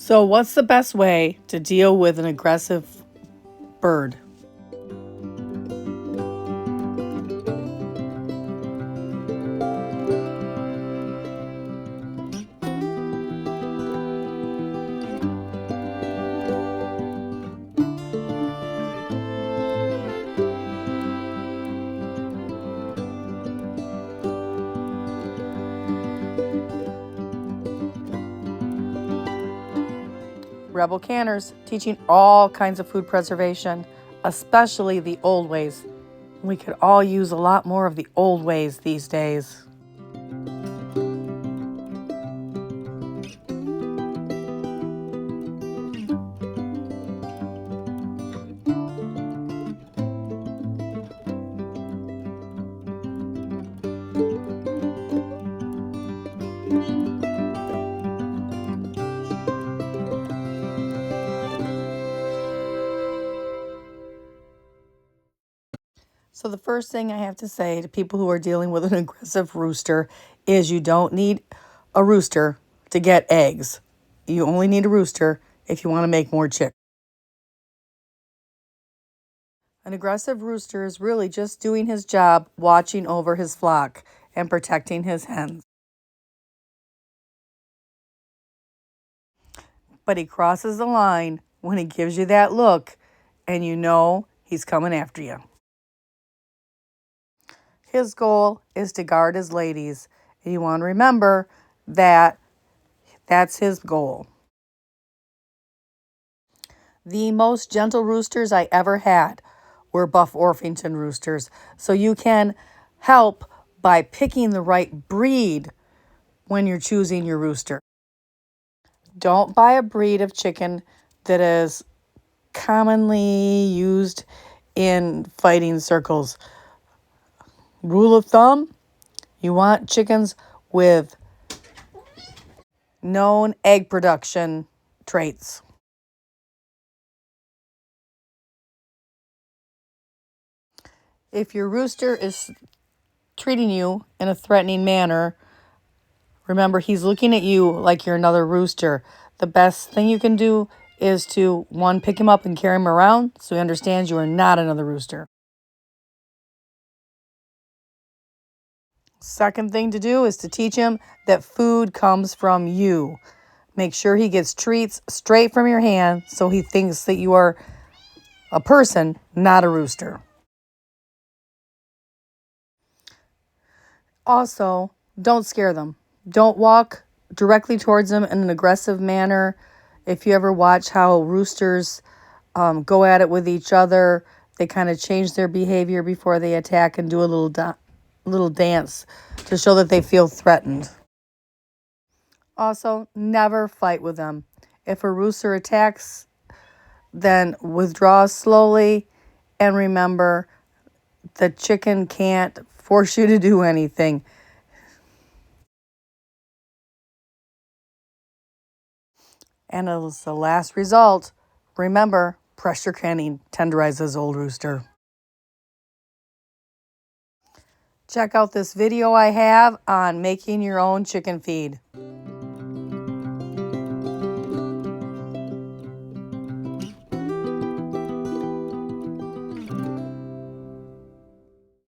So what's the best way to deal with an aggressive bird? Rebel Canners, teaching all kinds of food preservation, especially the old ways. We could all use a lot more of the old ways these days. So the first thing I have to say to people who are dealing with an aggressive rooster is you don't need a rooster to get eggs. You only need a rooster if you want to make more chicks. An aggressive rooster is really just doing his job, watching over his flock and protecting his hens. But he crosses the line when he gives you that look and you know he's coming after you. His goal is to guard his ladies, and you want to remember that that's his goal. The most gentle roosters I ever had were Buff Orpington roosters. So you can help by picking the right breed when you're choosing your rooster. Don't buy a breed of chicken that is commonly used in fighting circles. Rule of thumb, you want chickens with known egg production traits. If your rooster is treating you in a threatening manner, remember he's looking at you like you're another rooster. The best thing you can do is to, one, pick him up and carry him around so he understands you are not another rooster. Second thing to do is to teach him that food comes from you. Make sure he gets treats straight from your hand so he thinks that you are a person, not a rooster. Also, don't scare them. Don't walk directly towards them in an aggressive manner. If you ever watch how roosters go at it with each other, they kind of change their behavior before they attack and do a little dance to show that they feel threatened. Also, never fight with them. If a rooster attacks, then withdraw slowly, and remember the chicken can't force you to do anything. And as the last result, remember, pressure canning tenderizes old rooster. Check out this video I have on making your own chicken feed.